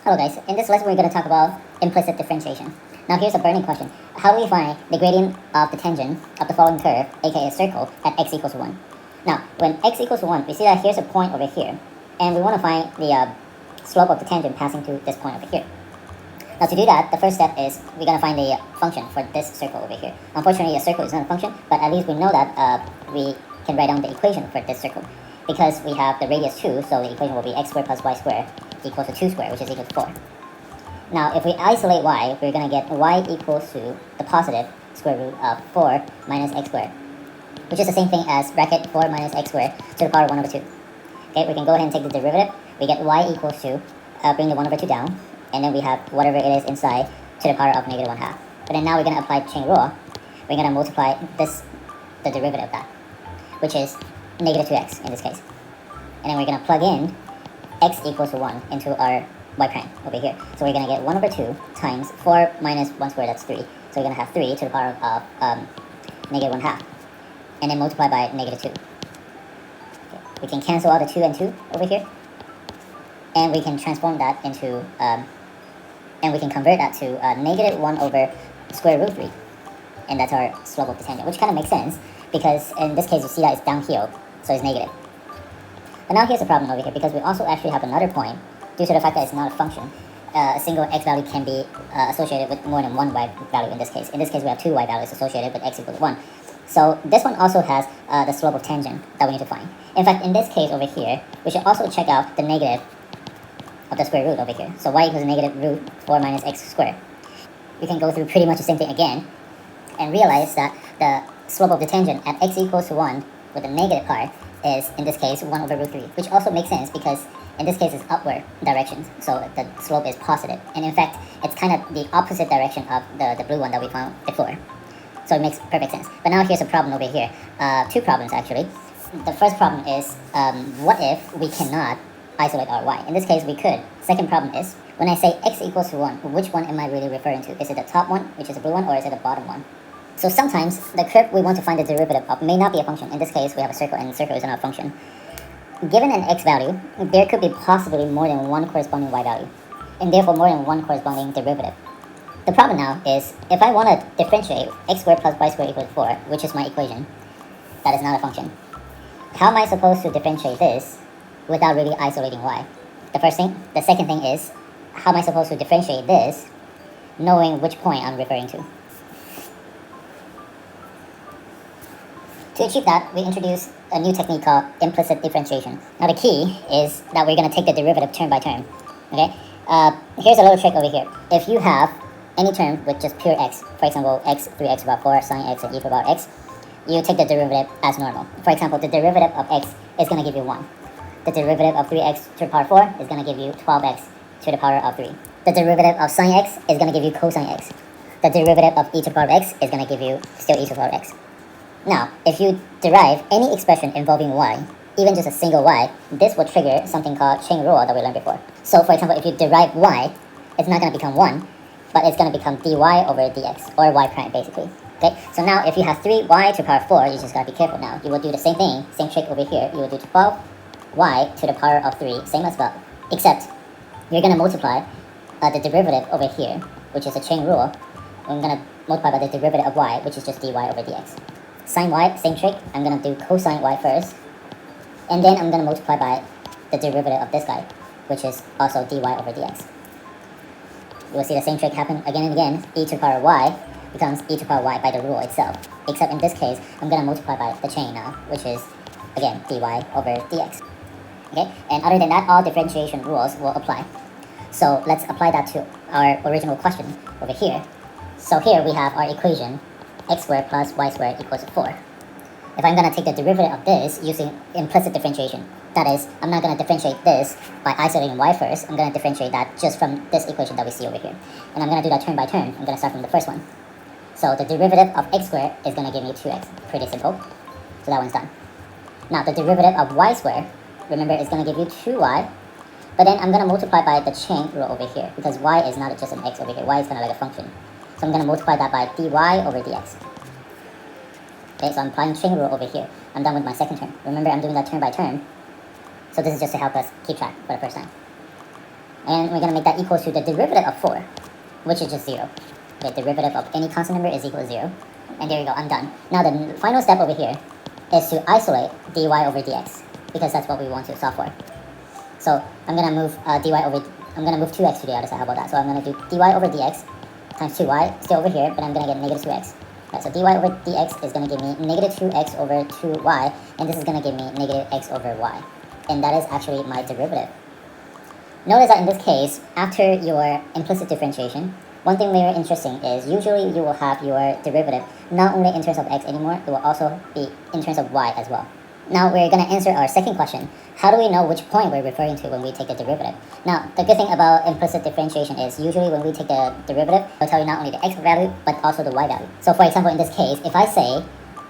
Hello guys, in this lesson we're going to talk about implicit differentiation. Now here's a burning question. How do we find the gradient of the tangent of the following curve, aka a circle, at x equals 1? Now, when x equals 1, we see that here's a point over here, and we want to find the slope of the tangent passing through this point over here. Now to do that, the first step is we're going to find the function for this circle over here. Unfortunately, a circle is not a function, but at least we know that we can write down the equation for this circle. Because we have the radius 2, so the equation will be x squared plus y squared equals to 2 squared, which is equal to 4. Now, if we isolate y, we're going to get y equals to the positive square root of 4 minus x squared, which is the same thing as bracket 4 minus x squared to the power 1 over 2. Okay, we can go ahead and take the derivative. We get y equals to, bring the 1 over 2 down, and then we have whatever it is inside to the power of negative 1/2. But then now we're going to apply chain rule. We're going to multiply the derivative of that, which is negative 2x in this case. And then we're going to plug in x equals to 1 into our y prime over here. So we're going to get 1 over 2 times 4 minus 1 squared, that's 3. So we're going to have 3 to the power of negative 1/2. And then multiply by negative 2. Okay. We can cancel out the 2 and 2 over here. And we can transform that into, and we can convert that to negative 1 over square root 3. And that's our slope of the tangent, which kind of makes sense because in this case you see that it's downhill, so it's negative. But now here's the problem over here, because we also actually have another point due to the fact that it's not a function. A single x value can be associated with more than one y value in this case. In this case we have two y values associated with x equals 1. So this one also has the slope of tangent that we need to find. In fact, in this case over here, we should also check out the negative of the square root over here. So y equals negative root 4 minus x squared. We can go through pretty much the same thing again and realize that the slope of the tangent at x equals to 1 with the negative part is, in this case, 1 over root 3, which also makes sense because in this case it's upward directions, so the slope is positive. And in fact, it's kind of the opposite direction of the blue one that we found before. So it makes perfect sense. But now here's a problem over here. Two problems actually. The first problem is, what if we cannot isolate our y? In this case we could. Second problem is, when I say x equals to 1, which one am I really referring to? Is it the top one, which is the blue one, or is it the bottom one? So sometimes the curve we want to find the derivative of may not be a function. In this case we have a circle, and the circle is not a function. Given an x value, there could be possibly more than one corresponding y value, and therefore more than one corresponding derivative. The problem now is, if I want to differentiate x squared plus y squared equals 4, which is my equation, that is not a function, how am I supposed to differentiate this without really isolating y? The first thing. The second thing is, how am I supposed to differentiate this knowing which point I'm referring to? To achieve that, we introduce a new technique called implicit differentiation. Now the key is that we're going to take the derivative term by term. Okay? Here's a little trick over here. If you have any term with just pure x, for example, x, 3x to the power 4, sine x, and e to the power x, you take the derivative as normal. For example, the derivative of x is going to give you 1. The derivative of 3x to the power 4 is going to give you 12x to the power of 3. The derivative of sine x is going to give you cosine x. The derivative of e to the power of x is going to give you still e to the power of x. Now, if you derive any expression involving y, even just a single y, this will trigger something called chain rule that we learned before. So, for example, if you derive y, it's not going to become 1, but it's going to become dy over dx, or y prime, basically. Okay, so now if you have 3y to the power 4, you just got to be careful now. You will do the same thing, same trick over here. You will do 12y to the power of 3, same as above, except you're going to multiply the derivative over here, which is a chain rule. I'm going to multiply by the derivative of y, which is just dy over dx. Sine y, same trick. I'm going to do cosine y first, and then I'm going to multiply by the derivative of this guy, which is also dy over dx. You will see the same trick happen again and again. E to the power y becomes e to the power y by the rule itself, except in this case, I'm going to multiply by the chain now, which is, again, dy over dx. Okay, and other than that, all differentiation rules will apply. So let's apply that to our original question over here. So here we have our equation, x squared plus y squared equals 4. If I'm going to take the derivative of this using implicit differentiation, that is, I'm not going to differentiate this by isolating y first, I'm going to differentiate that just from this equation that we see over here. And I'm going to do that term by term. I'm going to start from the first one. So the derivative of x squared is going to give me 2x. Pretty simple. So that one's done. Now the derivative of y squared, remember, is going to give you 2y. But then I'm going to multiply by the chain rule over here, because y is not just an x over here. Y is kind of like a function. So I'm going to multiply that by dy over dx. Okay, so I'm applying chain rule over here. I'm done with my second term. Remember, I'm doing that term by term. So this is just to help us keep track for the first time. And we're going to make that equal to the derivative of 4, which is just 0. The derivative of any constant number is equal to 0. And there you go, I'm done. Now the final step over here is to isolate dy over dx, because that's what we want to solve for. So I'm going to move I'm going to move 2x to the other side. How about that? So I'm going to do dy over dx times 2y, still over here, but I'm going to get negative 2x. Right, so dy over dx is going to give me negative 2x over 2y, and this is going to give me negative x over y. And that is actually my derivative. Notice that in this case, after your implicit differentiation, one thing very interesting is usually you will have your derivative not only in terms of x anymore, it will also be in terms of y as well. Now we're going to answer our second question. How do we know which point we're referring to when we take the derivative? Now, the good thing about implicit differentiation is usually when we take the derivative, it'll tell you not only the x value, but also the y value. So for example, in this case, if I say,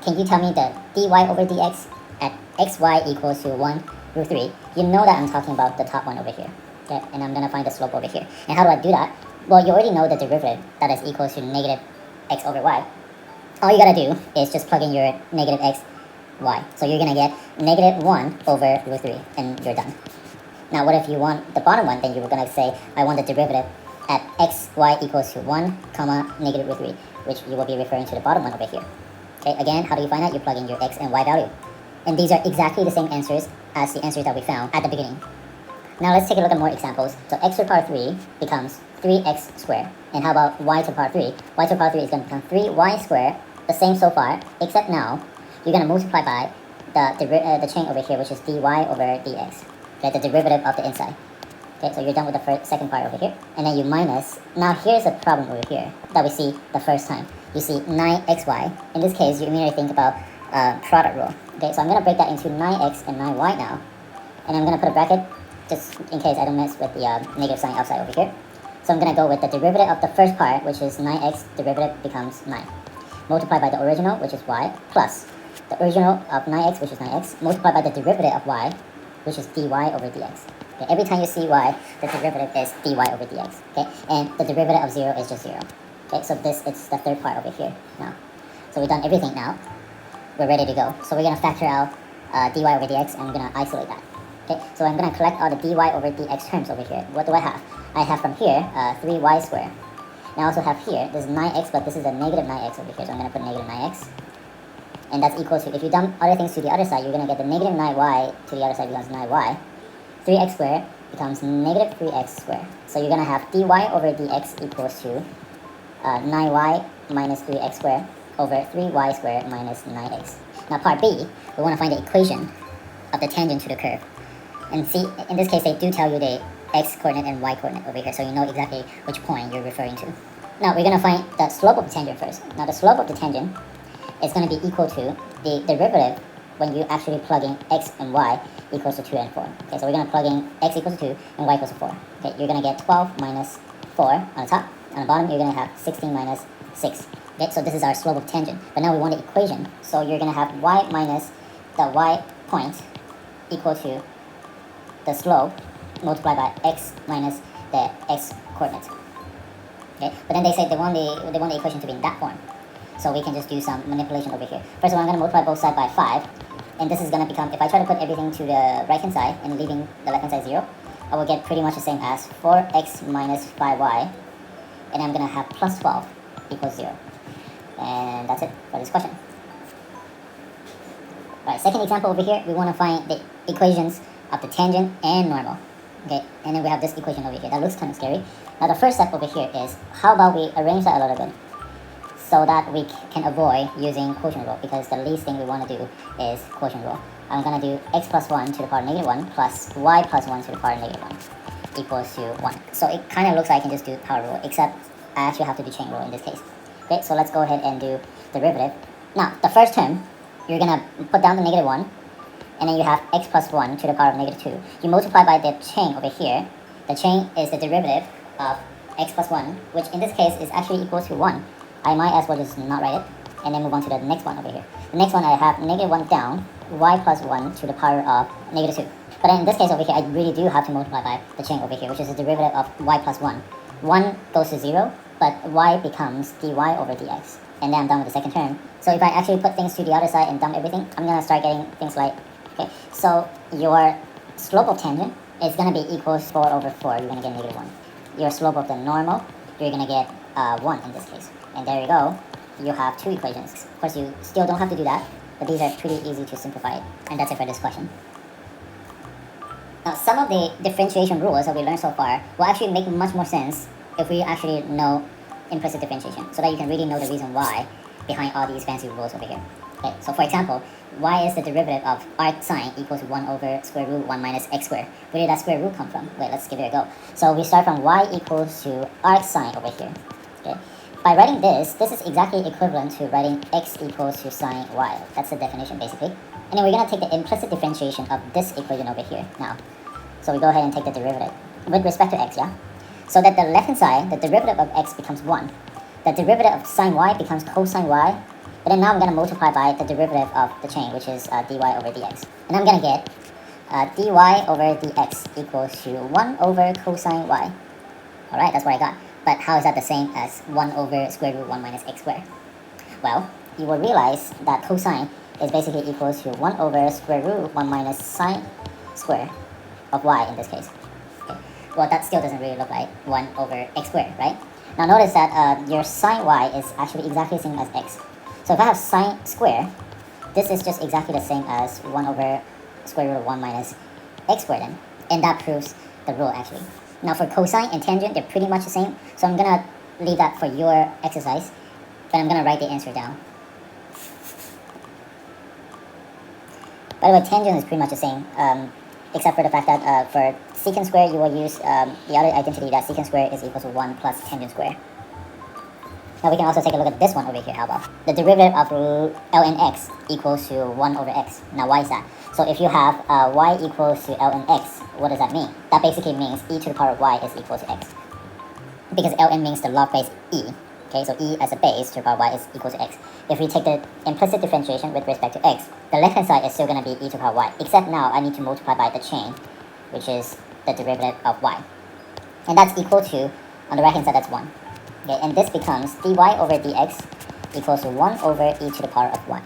can you tell me the dy over dx at xy equals to 1 root 3, you know that I'm talking about the top one over here. Okay? And I'm going to find the slope over here. And how do I do that? Well, you already know the derivative that is equal to negative x over y. All you got to do is just plug in your negative x, y. So you're going to get negative 1 over root 3, and you're done. Now, what if you want the bottom one? Then you're going to say, I want the derivative at xy equals to 1, comma, negative root 3, which you will be referring to the bottom one over here. Okay, again, how do you find that? You plug in your x and y value. And these are exactly the same answers as the answers that we found at the beginning. Now let's take a look at more examples. So x to the power 3 becomes 3x squared. And how about y to the power 3? Y to the power 3 is going to become 3y squared, the same so far, except now you're going to multiply by the chain over here, which is dy over dx. Okay, the derivative of the inside. Okay, so you're done with the second part over here. And then you minus. Now here's a problem over here that we see the first time. You see 9xy. In this case, you immediately think about product rule. Okay, so I'm going to break that into 9x and 9y now. And I'm going to put a bracket just in case I don't mess with the negative sign outside over here. So I'm going to go with the derivative of the first part, which is 9x, derivative becomes 9. Multiplied by the original, which is y, plus the original of 9x, which is 9x, multiplied by the derivative of y, which is dy over dx. Okay, every time you see y, the derivative is dy over dx. Okay, and the derivative of 0 is just 0. Okay, so this is the third part over here now. So we've done everything now. We're ready to go. So we're going to factor out dy over dx, and we're going to isolate that. Okay, so I'm going to collect all the dy over dx terms over here. What do I have? I have from here 3y squared. And I also have here, this is 9x, but this is a negative 9x over here, so I'm going to put negative 9x. And that's equal to, if you dump other things to the other side, you're going to get the negative 9y to the other side becomes 9y. 3x squared becomes negative 3x squared. So you're going to have dy over dx equals to 9y minus 3x squared over 3y squared minus 9x. Now part B, we want to find the equation of the tangent to the curve. And see, in this case, they do tell you the x coordinate and y coordinate over here, so you know exactly which point you're referring to. Now we're going to find the slope of the tangent first. Now the slope of the tangent is going to be equal to the derivative when you actually plug in x and y equals to 2 and 4. Okay, so we're going to plug in x equals to 2 and y equals to 4. Okay, you're going to get 12 minus 4 on the top. On the bottom, you're going to have 16 minus 6. Okay, so this is our slope of tangent. But now we want the equation. So you're going to have y minus the y point equal to the slope multiplied by x minus the x coordinate. Okay, but then they say they want the equation to be in that form. So we can just do some manipulation over here. First of all, I'm going to multiply both sides by 5. And this is going to become, if I try to put everything to the right hand side and leaving the left hand side 0, I will get pretty much the same as 4x minus 5y. And I'm going to have plus 12 equals 0. And that's it for this question. Right, second example over here, we want to find the equations of the tangent and normal. Okay, and then we have this equation over here. That looks kind of scary. Now the first step over here is, how about we arrange that a little bit so that we can avoid using quotient rule, because the least thing we want to do is quotient rule. I'm going to do x plus 1 to the power negative 1 plus y plus 1 to the power negative 1 equals to 1. So it kind of looks like I can just do power rule, except I actually have to do chain rule in this case. Okay, so let's go ahead and do derivative. Now, the first term, you're going to put down the negative 1, and then you have x plus 1 to the power of negative 2. You multiply by the chain over here. The chain is the derivative of x plus 1, which in this case is actually equal to 1. I might as well just not write it, and then move on to the next one over here. The next one, I have negative 1 down, y plus 1 to the power of negative 2. But then in this case over here, I really do have to multiply by the chain over here, which is the derivative of y plus 1. 1 goes to 0, but y becomes dy over dx. And then I'm done with the second term. So if I actually put things to the other side and dump everything, I'm going to start getting things like, okay, so your slope of tangent is going to be equals 4 over 4. You're going to get negative 1. Your slope of the normal, you're going to get 1 in this case. And there you go. You have 2 equations. Of course, you still don't have to do that, but these are pretty easy to simplify. And that's it for this question. Now, some of the differentiation rules that we learned so far will actually make much more sense if we actually know implicit differentiation, so that you can really know the reason why behind all these fancy rules over here. Okay, so for example, why is the derivative of arc sine equal to 1 over square root 1 minus x squared? Where did that square root come from? Wait, let's give it a go. So we start from y equals to arc sine over here. Okay, by writing this is exactly equivalent to writing x equals to sine y. That's the definition basically. And then we're going to take the implicit differentiation of this equation over here now. So we go ahead and take the derivative with respect to x, yeah? So that the left-hand side, the derivative of x becomes 1. The derivative of sine y becomes cosine y. But then now I'm going to multiply by the derivative of the chain, which is dy over dx. And I'm going to get dy over dx equals to 1 over cosine y. Alright, that's what I got. But how is that the same as 1 over square root 1 minus x squared? Well, you will realize that cosine is basically equals to 1 over square root 1 minus sine square of y in this case. Okay. Well, that still doesn't really look like 1 over x squared, right? Now notice that your sine y is actually exactly the same as x. So if I have sine square, this is just exactly the same as 1 over square root of 1 minus x squared then. And that proves the rule actually. Now for cosine and tangent, they're pretty much the same. So I'm going to leave that for your exercise. But I'm going to write the answer down. By the way, tangent is pretty much the same. Except for the fact that for secant square, you will use the other identity that secant square is equal to 1 plus tangent square. Now we can also take a look at this one over here. How about the derivative of ln x equals to 1 over x. Now why is that? So if you have y equals to ln x, what does that mean? That basically means e to the power of y is equal to x. Because ln means the log base e. Okay, so e as a base to the power of y is equal to x. If we take the implicit differentiation with respect to x, the left-hand side is still going to be e to the power of y, except now I need to multiply by the chain, which is the derivative of y. And that's equal to, on the right-hand side, that's 1. Okay, and this becomes dy over dx equals to 1 over e to the power of 1.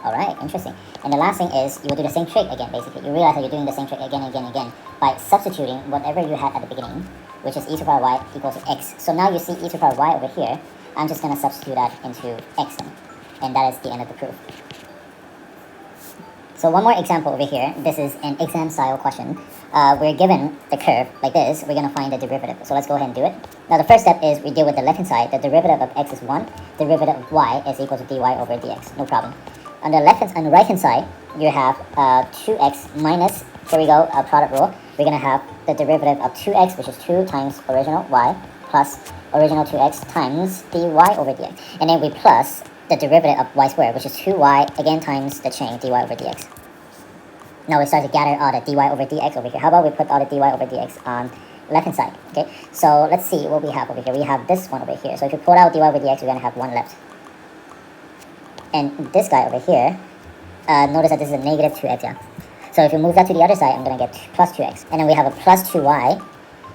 Alright, interesting. And the last thing is, you will do the same trick again, basically. You realize that you're doing the same trick again and again and again by substituting whatever you had at the beginning, which is e to the power of y equals to x. So now you see e to the power of y over here. I'm just going to substitute that into x then. And that is the end of the proof. So one more example over here. This is an exam style question. We're given the curve like this. We're going to find the derivative. So let's go ahead and do it. Now the first step is we deal with the left-hand side. The derivative of x is 1. Derivative of y is equal to dy over dx. No problem. On the right-hand side, you have 2x minus, here we go, product rule. We're going to have the derivative of 2x, which is 2 times original y, plus original 2x times dy over dx. And then we plus the derivative of y squared, which is 2y, again times the chain dy over dx. Now we start to gather all the dy over dx over here. How about we put all the dy over dx on left-hand side, okay? So let's see what we have over here. We have this one over here. So if you pull out dy over dx, we're going to have 1 left. And this guy over here, notice that this is a negative 2x, yeah? So if you move that to the other side, I'm going to get plus 2x. And then we have a plus 2y.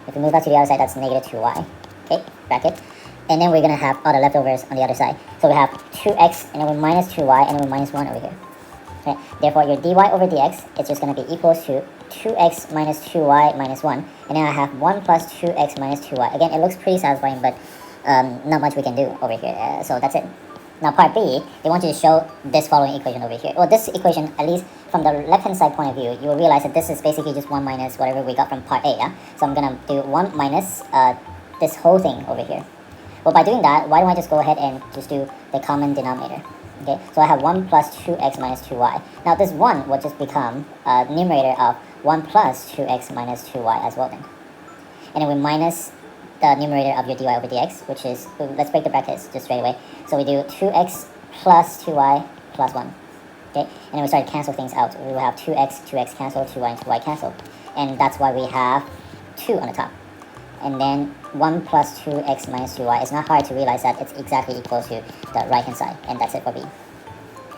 If you move that to the other side, that's negative 2y. Okay, bracket. And then we're going to have all the leftovers on the other side. So we have 2x, and then we minus 2y, and then we minus 1 over here. Okay? Therefore, your dy over dx is just going to be equals to 2x minus 2y minus 1. And then I have 1 plus 2x minus 2y. Again, it looks pretty satisfying, but not much we can do over here. So that's it. Now part B, they want you to show this following equation over here. Well, this equation, at least from the left-hand side point of view, you will realize that this is basically just 1 minus whatever we got from part A, yeah? So I'm going to do 1 minus this whole thing over here. Well, by doing that, why don't I just go ahead and just do the common denominator? Okay, so I have 1 plus 2x minus 2y. Now this 1 will just become a numerator of 1 plus 2x minus 2y as well then. And then we minus the numerator of your dy over dx, which is, let's break the brackets just straight away. So we do 2x plus 2y plus 1. Okay, and then we start to cancel things out. We will have 2x cancel, 2y and 2y cancel. And that's why we have 2 on the top. And then 1 plus 2x minus 2y. It's not hard to realize that it's exactly equal to the right-hand side. And that's it for B.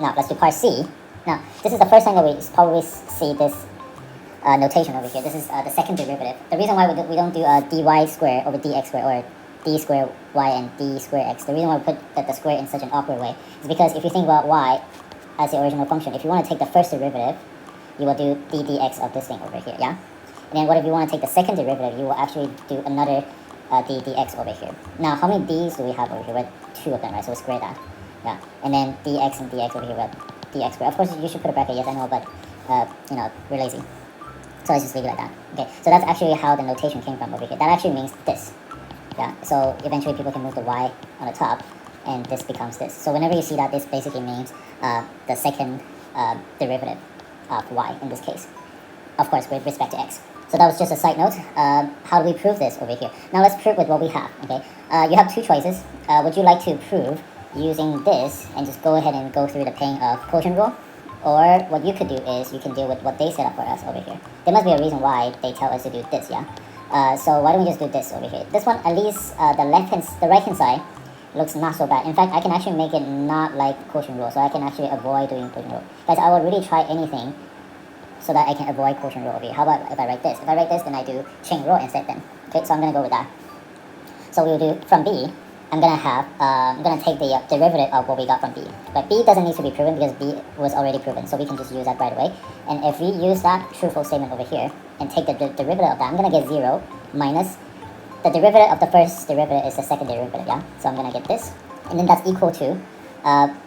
Now, let's do part C. Now, this is the first time that we probably see this notation over here. This is the second derivative. The reason why we don't do dy square over dx square or d square y and d square x, the reason why we put the square in such an awkward way is because if you think about y as the original function, if you want to take the first derivative, you will do d dx of this thing over here, yeah? And then what if you want to take the second derivative, you will actually do another d dx over here. Now, how many d's do we have over here? Well, 2 of them, right? So we square that. Yeah. And then dx and dx over here, well, dx squared. Of course, you should put a bracket, yes, I know, but, we're lazy. So let's just leave it like that. Okay, so that's actually how the notation came from over here. That actually means this. Yeah, so eventually people can move the y on the top, and this becomes this. So whenever you see that, this basically means the second derivative of y in this case, of course, with respect to x. So that was just a side note. How do we prove this over here? Now let's prove with what we have, okay? You have two choices. Would you like to prove using this and just go ahead and go through the pain of quotient rule? Or what you could do is you can deal with what they set up for us over here. There must be a reason why they tell us to do this, yeah? So why don't we just do this over here? This one, at least the right hand side looks not so bad. In fact, I can actually make it not like quotient rule, so I can actually avoid doing quotient rule. Guys, I would really try anything so that I can avoid quotient rule over here. How about if I write this? If I write this, then I do chain rule instead then. Okay, so I'm gonna go with that. So we'll do from B, I'm gonna take the derivative of what we got from B. But B doesn't need to be proven because B was already proven, so we can just use that right away. And if we use that true-false statement over here and take the derivative of that, I'm gonna get 0 minus the derivative of the first derivative is the second derivative, yeah? So I'm gonna get this, and then that's equal to,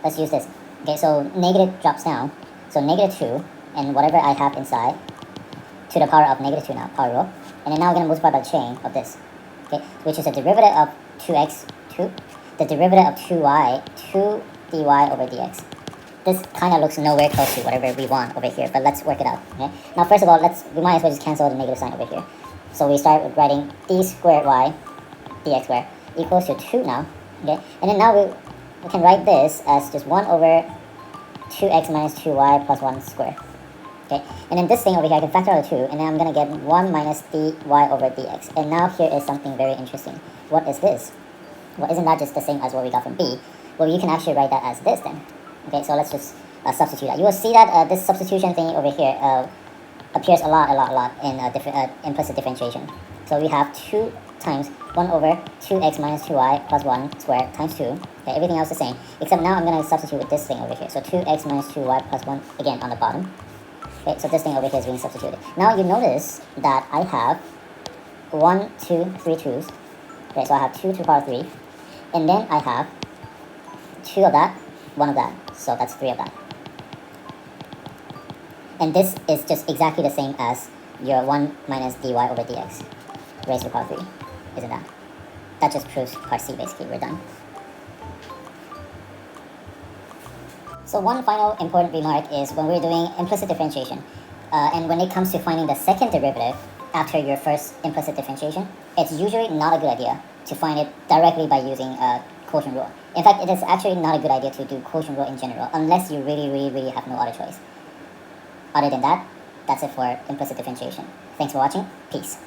let's use this. Okay, so negative drops down, so negative 2, and whatever I have inside, to the power of negative 2 now, power rule. And then now we're gonna multiply by the chain of this, okay? Which is the derivative of 2x, 2, the derivative of 2y, 2 dy over dx. This kind of looks nowhere close to whatever we want over here, but let's work it out, okay? Now first of all, we might as well just cancel the negative sign over here. So we start with writing d squared y dx squared equals to 2 now, okay? And then now we can write this as just 1 over 2x minus 2y plus 1 squared, okay? And then this thing over here, I can factor out 2, and then I'm going to get 1 minus dy over dx. And now here is something very interesting. What is this? Well, isn't that just the same as what we got from B? Well, you can actually write that as this then. Okay, so let's just substitute that. You will see that this substitution thing over here appears a lot in implicit differentiation. So we have 2 times 1 over 2x minus 2y plus 1 squared times 2. Okay, everything else the same, except now I'm going to substitute with this thing over here. So 2x minus 2y plus 1, again, on the bottom. Okay, so this thing over here is being substituted. Now you notice that I have 1, 2, 3 2's. Okay, so I have 2 to the power 3. And then I have 2 of that, 1 of that. So that's 3 of that. And this is just exactly the same as your 1 minus dy over dx raised to the power 3, isn't that? That just proves part C, basically. We're done. So one final important remark is when we're doing implicit differentiation, and when it comes to finding the second derivative after your first implicit differentiation, it's usually not a good idea to find it directly by using quotient rule. In fact, it is actually not a good idea to do quotient rule in general, unless you really have no other choice. Other than that, that's it for implicit differentiation. Thanks for watching. Peace.